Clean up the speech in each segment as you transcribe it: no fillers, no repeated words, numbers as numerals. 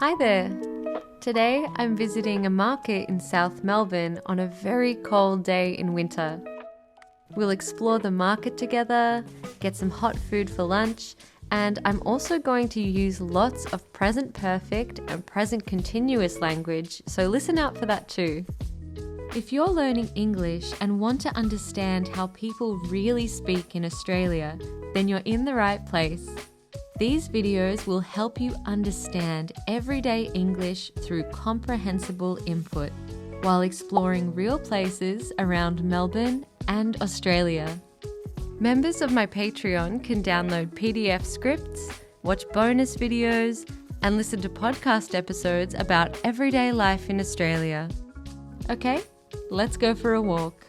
Hi there! Today I'm visiting a market in South Melbourne on a very cold day in winter. We'll explore the market together, get some hot food for lunch, and I'm also going to use lots of present perfect and present continuous language, so listen out for that too. If you're learning English and want to understand how people really speak in Australia, then you're in the right place. These videos will help you understand everyday English through comprehensible input, while exploring real places around Melbourne and Australia. Members of my Patreon can download PDF scripts, watch bonus videos, and listen to podcast episodes about everyday life in Australia. Okay, let's go for a walk.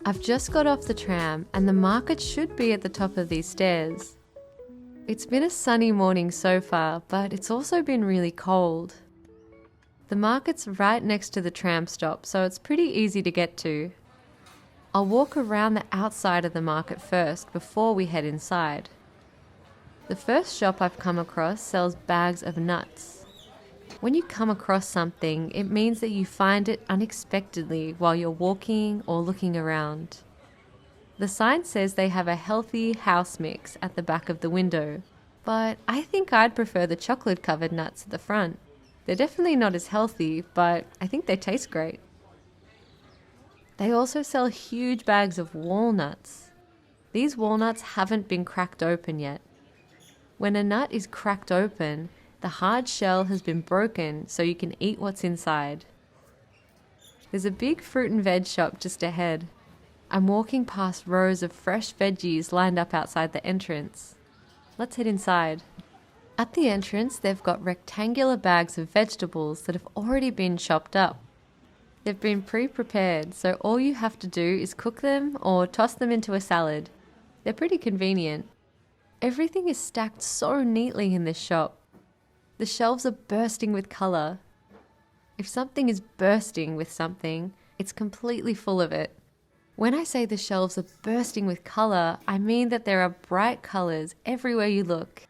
I've just got off the tram and the market should be at the top of these stairs. It's been a sunny morning so far, but it's also been really cold. The market's right next to the tram stop, so it's pretty easy to get to. I'll walk around the outside of the market first before we head inside. The first shop I've come across sells bags of nuts. When you come across something, it means that you find it unexpectedly while you're walking or looking around. The sign says they have a healthy house mix at the back of the window, but I think I'd prefer the chocolate-covered nuts at the front. They're definitely not as healthy, but I think they taste great. They also sell huge bags of walnuts. These walnuts haven't been cracked open yet. When a nut is cracked open, the hard shell has been broken so you can eat what's inside. There's a big fruit and veg shop just ahead. I'm walking past rows of fresh veggies lined up outside the entrance. Let's head inside. At the entrance, they've got rectangular bags of vegetables that have already been chopped up. They've been pre-prepared, so all you have to do is cook them or toss them into a salad. They're pretty convenient. Everything is stacked so neatly in this shop. The shelves are bursting with colour. If something is bursting with something, it's completely full of it. When I say the shelves are bursting with colour, I mean that there are bright colours everywhere you look.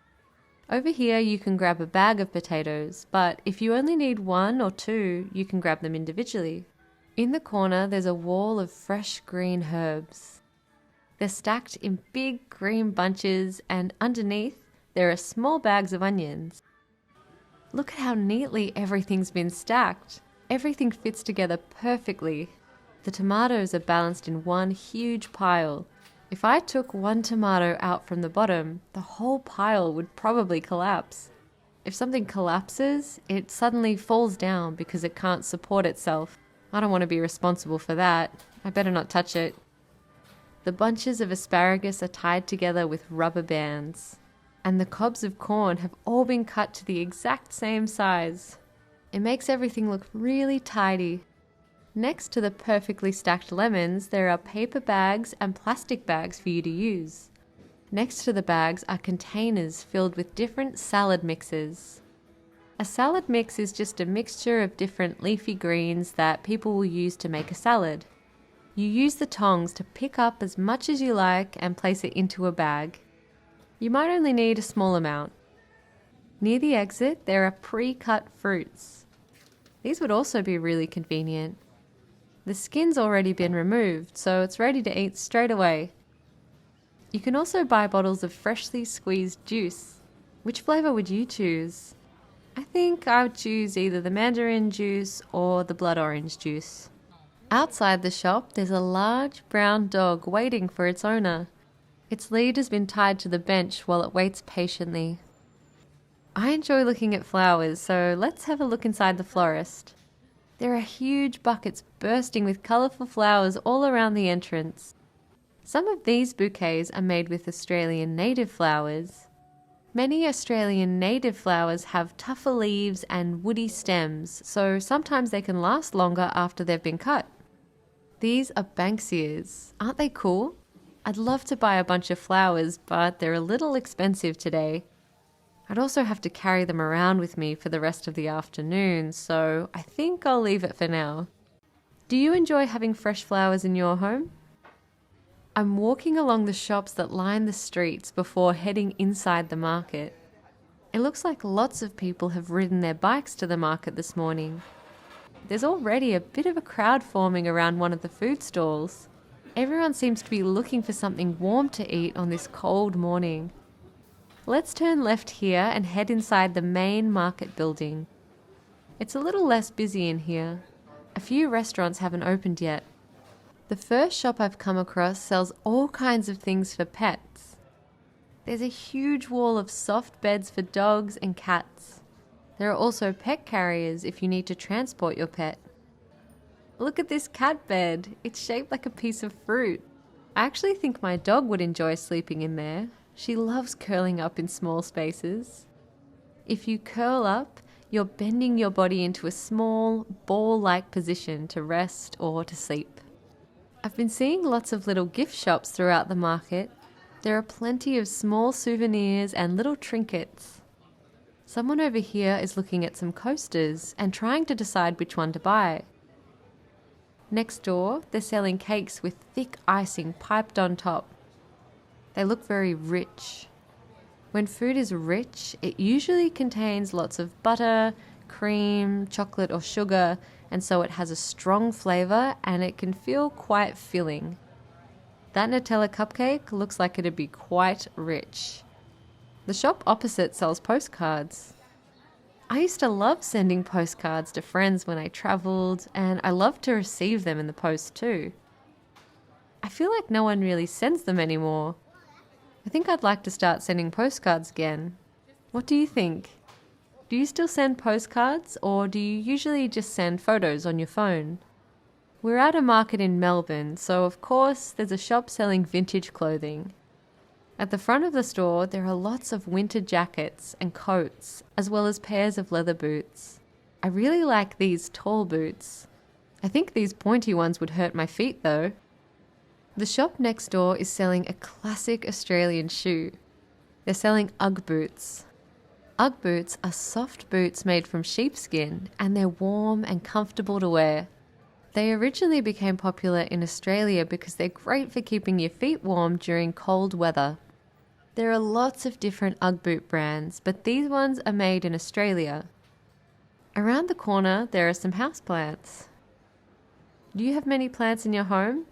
Over here you can grab a bag of potatoes, but if you only need one or two, you can grab them individually. In the corner there's a wall of fresh green herbs. They're stacked in big green bunches, and underneath there are small bags of onions. Look at how neatly everything's been stacked. Everything fits together perfectly. The tomatoes are balanced in one huge pile. If I took one tomato out from the bottom, the whole pile would probably collapse. If something collapses, it suddenly falls down because it can't support itself. I don't want to be responsible for that. I better not touch it. The bunches of asparagus are tied together with rubber bands, and the cobs of corn have all been cut to the exact same size. It makes everything look really tidy. Next to the perfectly stacked lemons, there are paper bags and plastic bags for you to use. Next to the bags are containers filled with different salad mixes. A salad mix is just a mixture of different leafy greens that people will use to make a salad. You use the tongs to pick up as much as you like and place it into a bag. You might only need a small amount. Near the exit, there are pre-cut fruits. These would also be really convenient. The skin's already been removed, so it's ready to eat straight away. You can also buy bottles of freshly squeezed juice. Which flavour would you choose? I think I would choose either the mandarin juice or the blood orange juice. Outside the shop, there's a large brown dog waiting for its owner. Its lead has been tied to the bench while it waits patiently. I enjoy looking at flowers, so let's have a look inside the florist. There are huge buckets bursting with colourful flowers all around the entrance. Some of these bouquets are made with Australian native flowers. Many Australian native flowers have tougher leaves and woody stems, so sometimes they can last longer after they've been cut. These are Banksias. Aren't they cool? I'd love to buy a bunch of flowers, but they're a little expensive today. I'd also have to carry them around with me for the rest of the afternoon, so I think I'll leave it for now. Do you enjoy having fresh flowers in your home? I'm walking along the shops that line the streets before heading inside the market. It looks like lots of people have ridden their bikes to the market this morning. There's already a bit of a crowd forming around one of the food stalls. Everyone seems to be looking for something warm to eat on this cold morning. Let's turn left here and head inside the main market building. It's a little less busy in here. A few restaurants haven't opened yet. The first shop I've come across sells all kinds of things for pets. There's a huge wall of soft beds for dogs and cats. There are also pet carriers if you need to transport your pet. Look at this cat bed. It's shaped like a piece of fruit. I actually think my dog would enjoy sleeping in there. She loves curling up in small spaces. If you curl up, you're bending your body into a small, ball-like position to rest or to sleep. I've been seeing lots of little gift shops throughout the market. There are plenty of small souvenirs and little trinkets. Someone over here is looking at some coasters and trying to decide which one to buy. Next door, they're selling cakes with thick icing piped on top. They look very rich. When food is rich, it usually contains lots of butter, cream, chocolate or sugar, and so it has a strong flavour and it can feel quite filling. That Nutella cupcake looks like it'd be quite rich. The shop opposite sells postcards. I used to love sending postcards to friends when I travelled, and I love to receive them in the post too. I feel like no one really sends them anymore. I think I'd like to start sending postcards again. What do you think? Do you still send postcards, or do you usually just send photos on your phone? We're at a market in Melbourne, so of course there's a shop selling vintage clothing. At the front of the store, there are lots of winter jackets and coats, as well as pairs of leather boots. I really like these tall boots. I think these pointy ones would hurt my feet though. The shop next door is selling a classic Australian shoe. They're selling Ugg boots. Ugg boots are soft boots made from sheepskin, and they're warm and comfortable to wear. They originally became popular in Australia because they're great for keeping your feet warm during cold weather. There are lots of different Ugg boot brands, but these ones are made in Australia. Around the corner, there are some houseplants. Do you have many plants in your home?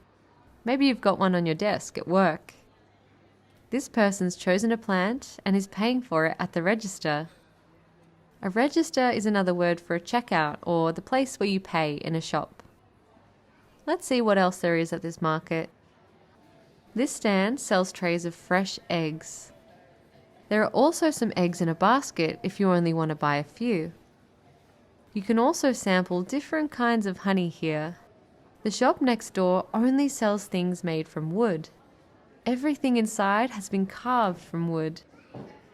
Maybe you've got one on your desk at work. This person's chosen a plant and is paying for it at the register. A register is another word for a checkout or the place where you pay in a shop. Let's see what else there is at this market. This stand sells trays of fresh eggs. There are also some eggs in a basket if you only want to buy a few. You can also sample different kinds of honey here. The shop next door only sells things made from wood. Everything inside has been carved from wood.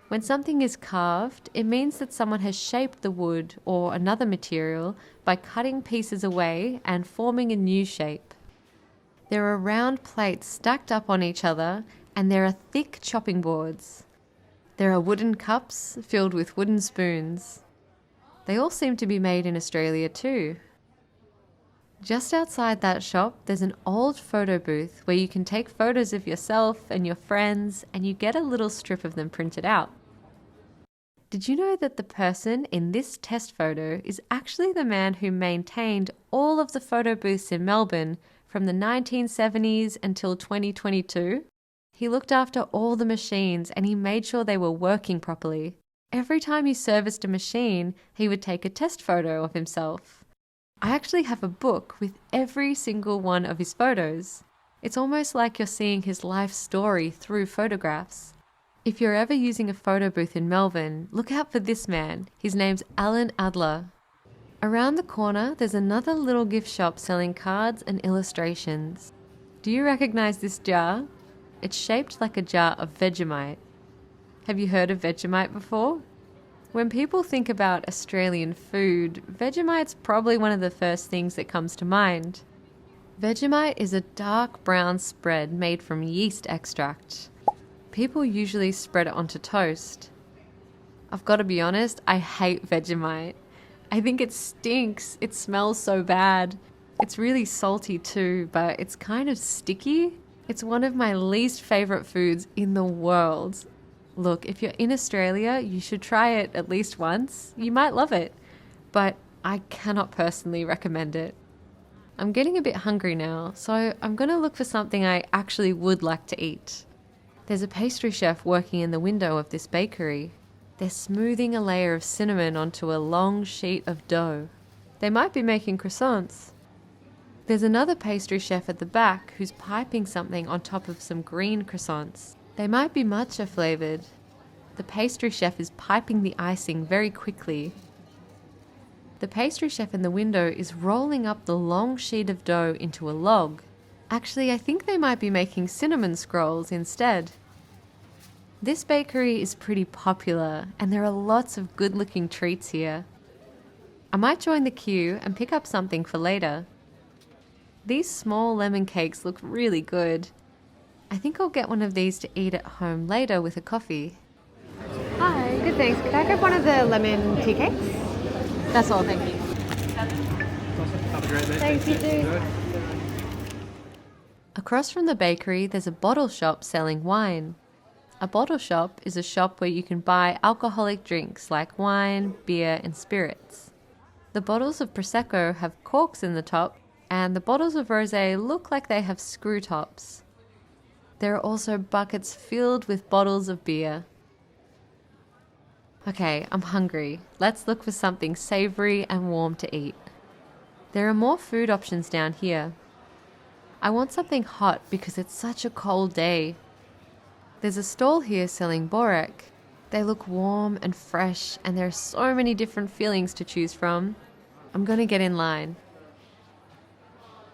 When something is carved, it means that someone has shaped the wood or another material by cutting pieces away and forming a new shape. There are round plates stacked up on each other, and there are thick chopping boards. There are wooden cups filled with wooden spoons. They all seem to be made in Australia too. Just outside that shop, there's an old photo booth where you can take photos of yourself and your friends, and you get a little strip of them printed out. Did you know that the person in this test photo is actually the man who maintained all of the photo booths in Melbourne from the 1970s until 2022? He looked after all the machines and he made sure they were working properly. Every time he serviced a machine, he would take a test photo of himself. I actually have a book with every single one of his photos. It's almost like you're seeing his life story through photographs. If you're ever using a photo booth in Melbourne, look out for this man. His name's Alan Adler. Around the corner, there's another little gift shop selling cards and illustrations. Do you recognize this jar? It's shaped like a jar of Vegemite. Have you heard of Vegemite before? When people think about Australian food, Vegemite's probably one of the first things that comes to mind. Vegemite is a dark brown spread made from yeast extract. People usually spread it onto toast. I've got to be honest, I hate Vegemite. I think it stinks. It smells so bad. It's really salty too, but it's kind of sticky. It's one of my least favourite foods in the world. Look, if you're in Australia, you should try it at least once. You might love it, but I cannot personally recommend it. I'm getting a bit hungry now, so I'm going to look for something I actually would like to eat. There's a pastry chef working in the window of this bakery. They're smoothing a layer of cinnamon onto a long sheet of dough. They might be making croissants. There's another pastry chef at the back who's piping something on top of some green croissants. They might be matcha flavoured. The pastry chef is piping the icing very quickly. The pastry chef in the window is rolling up the long sheet of dough into a log. Actually, I think they might be making cinnamon scrolls instead. This bakery is pretty popular, and there are lots of good-looking treats here. I might join the queue and pick up something for later. These small lemon cakes look really good. I think I'll get one of these to eat at home later with a coffee. Hi, good thanks. Could I grab one of the lemon tea cakes? That's all, thank you. Have a great day. Thanks, you too. Across from the bakery, there's a bottle shop selling wine. A bottle shop is a shop where you can buy alcoholic drinks like wine, beer, and spirits. The bottles of Prosecco have corks in the top, and the bottles of rosé look like they have screw tops. There are also buckets filled with bottles of beer. Okay, I'm hungry. Let's look for something savoury and warm to eat. There are more food options down here. I want something hot because it's such a cold day. There's a stall here selling borek. They look warm and fresh, and there are so many different fillings to choose from. I'm going to get in line.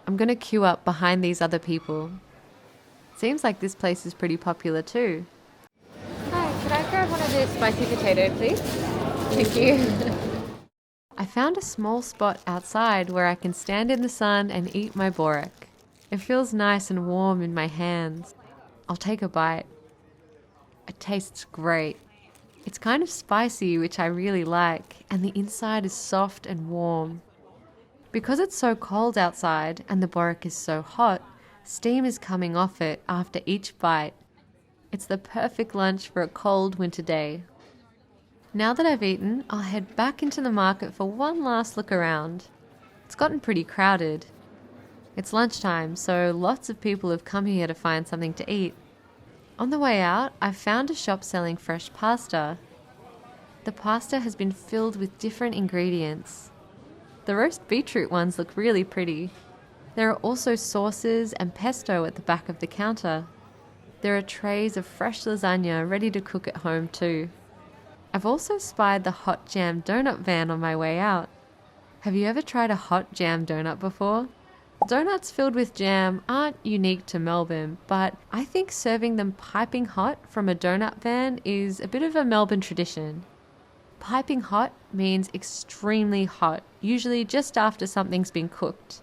I'm going to queue up behind these other people. Seems like this place is pretty popular too. Hi, could I grab one of the spicy potato, please? Thank you. I found a small spot outside where I can stand in the sun and eat my borek. It feels nice and warm in my hands. I'll take a bite. It tastes great. It's kind of spicy, which I really like, and the inside is soft and warm. Because it's so cold outside and the borek is so hot, steam is coming off it after each bite. It's the perfect lunch for a cold winter day. Now that I've eaten, I'll head back into the market for one last look around. It's gotten pretty crowded. It's lunchtime, so lots of people have come here to find something to eat. On the way out, I've found a shop selling fresh pasta. The pasta has been filled with different ingredients. The roast beetroot ones look really pretty. There are also sauces and pesto at the back of the counter. There are trays of fresh lasagna ready to cook at home too. I've also spied the hot jam donut van on my way out. Have you ever tried a hot jam donut before? Donuts filled with jam aren't unique to Melbourne, but I think serving them piping hot from a donut van is a bit of a Melbourne tradition. Piping hot means extremely hot, usually just after something's been cooked.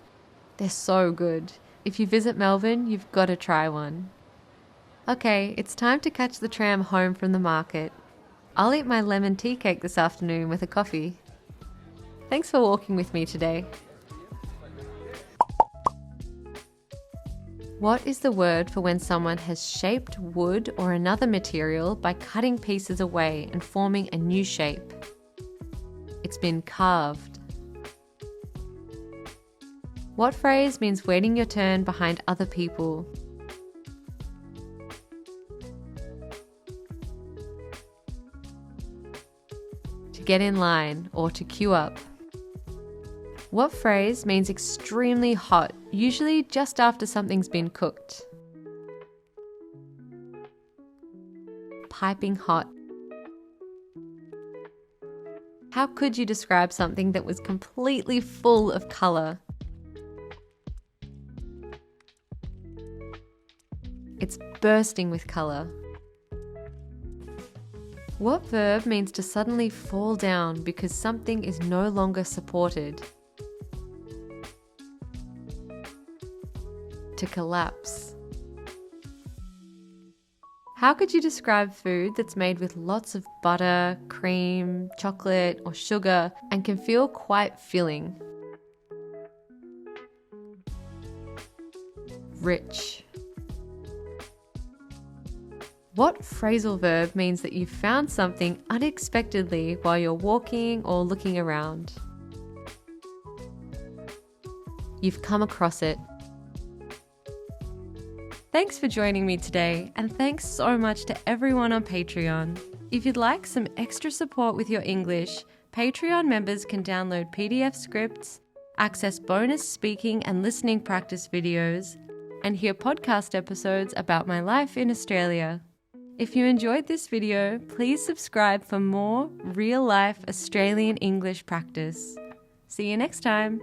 They're so good. If you visit Melbourne, you've got to try one. Okay, it's time to catch the tram home from the market. I'll eat my lemon tea cake this afternoon with a coffee. Thanks for walking with me today. What is the word for when someone has shaped wood or another material by cutting pieces away and forming a new shape? It's been carved. What phrase means waiting your turn behind other people? To get in line or to queue up. What phrase means extremely hot, usually just after something's been cooked? Piping hot. How could you describe something that was completely full of colour? It's bursting with colour. What verb means to suddenly fall down because something is no longer supported? To collapse. How could you describe food that's made with lots of butter, cream, chocolate, or sugar and can feel quite filling? Rich. What phrasal verb means that you found something unexpectedly while you're walking or looking around? You've come across it. Thanks for joining me today, and thanks so much to everyone on Patreon. If you'd like some extra support with your English, Patreon members can download PDF scripts, access bonus speaking and listening practice videos, and hear podcast episodes about my life in Australia. If you enjoyed this video, please subscribe for more real-life Australian English practice. See you next time.